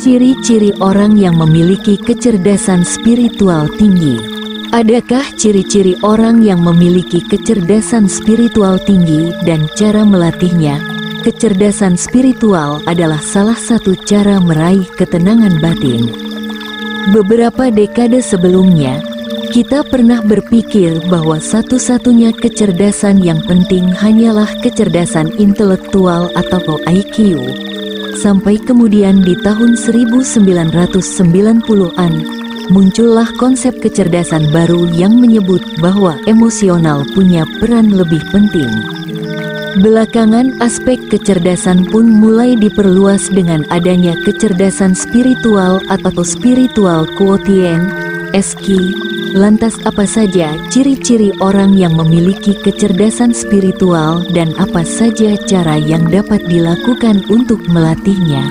Ciri-ciri orang yang memiliki kecerdasan spiritual tinggi. Adakah ciri-ciri orang yang memiliki kecerdasan spiritual tinggi dan cara melatihnya? Kecerdasan spiritual adalah salah satu cara meraih ketenangan batin. Beberapa dekade sebelumnya, kita pernah berpikir bahwa satu-satunya kecerdasan yang penting hanyalah kecerdasan intelektual atau IQ. Sampai kemudian di tahun 1990-an, muncullah konsep kecerdasan baru yang menyebut bahwa emosional punya peran lebih penting. Belakangan aspek kecerdasan pun mulai diperluas dengan adanya kecerdasan spiritual atau spiritual quotient, SQ. Lantas apa saja ciri-ciri orang yang memiliki kecerdasan spiritual dan apa saja cara yang dapat dilakukan untuk melatihnya?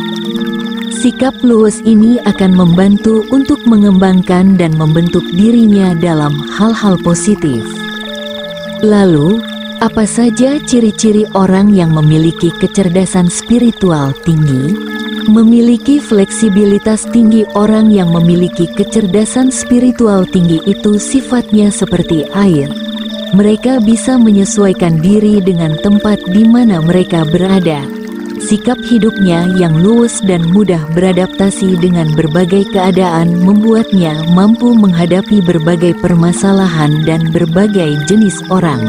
Sikap luwes ini akan membantu untuk mengembangkan dan membentuk dirinya dalam hal-hal positif. Lalu, apa saja ciri-ciri orang yang memiliki kecerdasan spiritual tinggi? Memiliki fleksibilitas tinggi. Orang yang memiliki kecerdasan spiritual tinggi itu sifatnya seperti air. Mereka bisa menyesuaikan diri dengan tempat di mana mereka berada. Sikap hidupnya yang luwes dan mudah beradaptasi dengan berbagai keadaan membuatnya mampu menghadapi berbagai permasalahan dan berbagai jenis orang.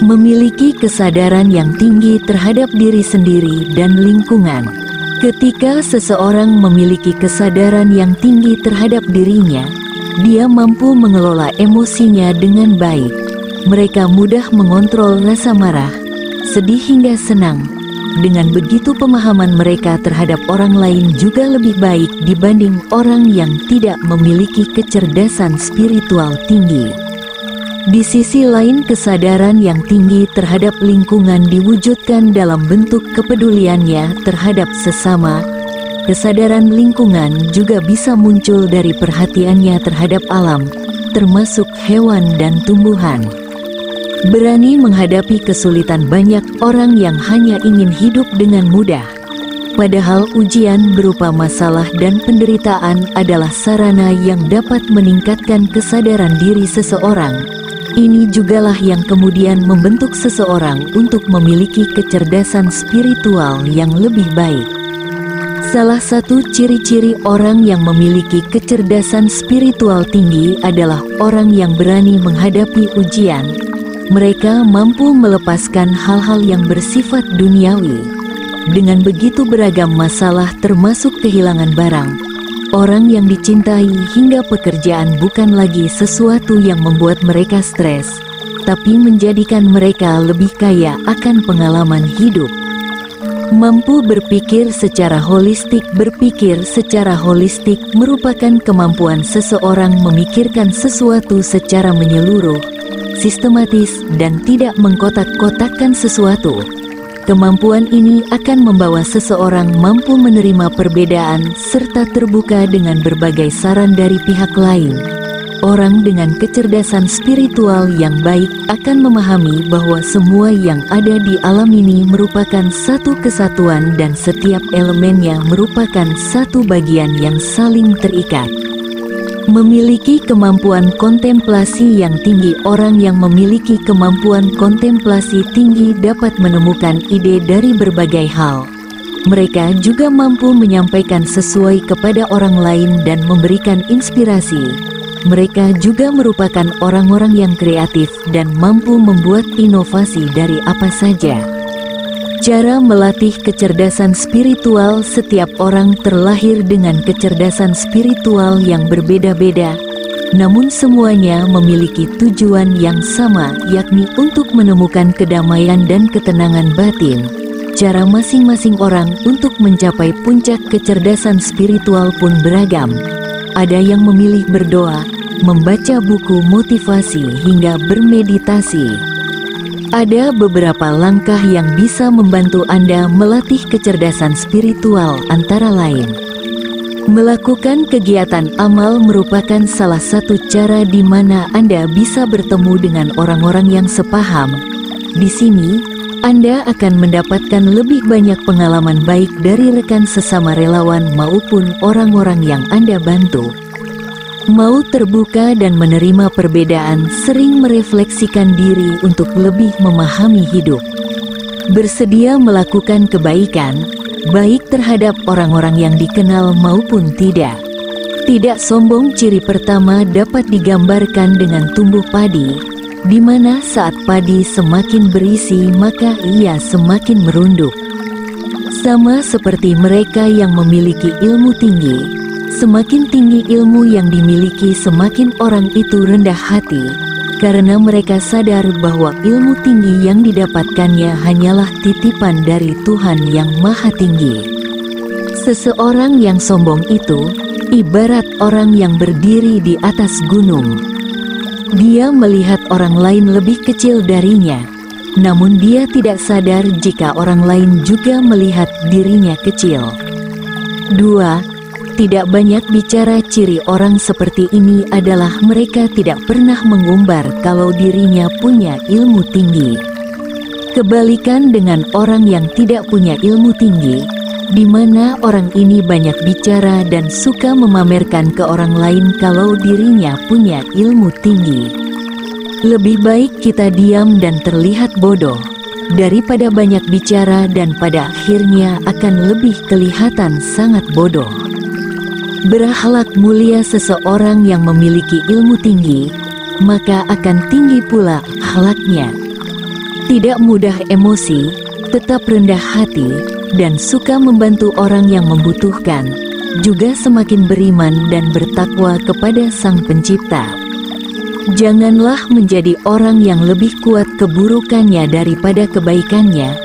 Memiliki kesadaran yang tinggi terhadap diri sendiri dan lingkungan. Ketika seseorang memiliki kesadaran yang tinggi terhadap dirinya, dia mampu mengelola emosinya dengan baik. Mereka mudah mengontrol rasa marah, sedih hingga senang. Dengan begitu pemahaman mereka terhadap orang lain juga lebih baik dibanding orang yang tidak memiliki kecerdasan spiritual tinggi. Di sisi lain, kesadaran yang tinggi terhadap lingkungan diwujudkan dalam bentuk kepeduliannya terhadap sesama. Kesadaran lingkungan juga bisa muncul dari perhatiannya terhadap alam, termasuk hewan dan tumbuhan. Berani menghadapi kesulitan. Banyak orang yang hanya ingin hidup dengan mudah. Padahal ujian berupa masalah dan penderitaan adalah sarana yang dapat meningkatkan kesadaran diri seseorang. Ini jugalah yang kemudian membentuk seseorang untuk memiliki kecerdasan spiritual yang lebih baik. Salah satu ciri-ciri orang yang memiliki kecerdasan spiritual tinggi adalah orang yang berani menghadapi ujian. Mereka mampu melepaskan hal-hal yang bersifat duniawi. Dengan begitu beragam masalah termasuk kehilangan barang, orang yang dicintai hingga pekerjaan bukan lagi sesuatu yang membuat mereka stres, tapi menjadikan mereka lebih kaya akan pengalaman hidup. Mampu berpikir secara holistik. Berpikir secara holistik merupakan kemampuan seseorang memikirkan sesuatu secara menyeluruh, sistematis, dan tidak mengkotak-kotakkan sesuatu. Kemampuan ini akan membawa seseorang mampu menerima perbedaan serta terbuka dengan berbagai saran dari pihak lain. Orang dengan kecerdasan spiritual yang baik akan memahami bahwa semua yang ada di alam ini merupakan satu kesatuan dan setiap elemennya merupakan satu bagian yang saling terikat. Memiliki kemampuan kontemplasi yang tinggi. Orang yang memiliki kemampuan kontemplasi tinggi dapat menemukan ide dari berbagai hal. Mereka juga mampu menyampaikan sesuai kepada orang lain dan memberikan inspirasi. Mereka juga merupakan orang-orang yang kreatif dan mampu membuat inovasi dari apa saja. Cara melatih kecerdasan spiritual. Setiap orang terlahir dengan kecerdasan spiritual yang berbeda-beda, namun semuanya memiliki tujuan yang sama, yakni untuk menemukan kedamaian dan ketenangan batin. Cara masing-masing orang untuk mencapai puncak kecerdasan spiritual pun beragam. Ada yang memilih berdoa, membaca buku motivasi, hingga bermeditasi. Ada beberapa langkah yang bisa membantu Anda melatih kecerdasan spiritual, antara lain: melakukan kegiatan amal merupakan salah satu cara di mana Anda bisa bertemu dengan orang-orang yang sepaham. Di sini, Anda akan mendapatkan lebih banyak pengalaman baik dari rekan sesama relawan maupun orang-orang yang Anda bantu. Mau terbuka dan menerima perbedaan sering merefleksikan diri untuk lebih memahami hidup. Bersedia melakukan kebaikan, baik terhadap orang-orang yang dikenal maupun tidak. Tidak sombong ciri pertama dapat digambarkan dengan tumbuh padi, di mana saat padi semakin berisi maka ia semakin merunduk. Sama seperti mereka yang memiliki ilmu tinggi, semakin tinggi ilmu yang dimiliki semakin orang itu rendah hati, karena mereka sadar bahwa ilmu tinggi yang didapatkannya hanyalah titipan dari Tuhan yang Maha Tinggi. Seseorang yang sombong itu ibarat orang yang berdiri di atas gunung. Dia melihat orang lain lebih kecil darinya, namun dia tidak sadar jika orang lain juga melihat dirinya kecil. 2. Tidak banyak bicara. Ciri orang seperti ini adalah mereka tidak pernah mengumbar kalau dirinya punya ilmu tinggi. Kebalikan dengan orang yang tidak punya ilmu tinggi, di mana orang ini banyak bicara dan suka memamerkan ke orang lain kalau dirinya punya ilmu tinggi. Lebih baik kita diam dan terlihat bodoh, daripada banyak bicara dan pada akhirnya akan lebih kelihatan sangat bodoh. Berakhlak mulia. Seseorang yang memiliki ilmu tinggi, maka akan tinggi pula akhlaknya. Tidak mudah emosi, tetap rendah hati, dan suka membantu orang yang membutuhkan, juga semakin beriman dan bertakwa kepada Sang Pencipta. Janganlah menjadi orang yang lebih kuat keburukannya daripada kebaikannya,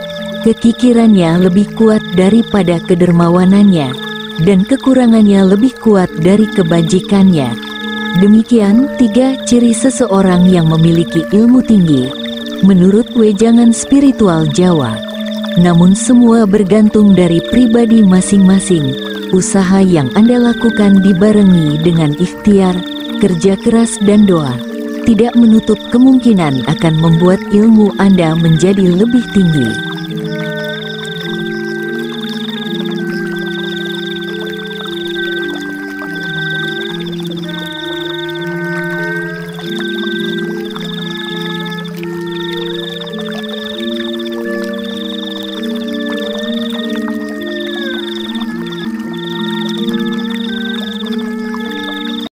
kekikirannya lebih kuat daripada kedermawanannya, dan kekurangannya lebih kuat dari kebajikannya. Demikian 3 ciri seseorang yang memiliki ilmu tinggi, menurut wejangan spiritual Jawa. Namun semua bergantung dari pribadi masing-masing. Usaha yang Anda lakukan dibarengi dengan ikhtiar, kerja keras dan doa, tidak menutup kemungkinan akan membuat ilmu Anda menjadi lebih tinggi.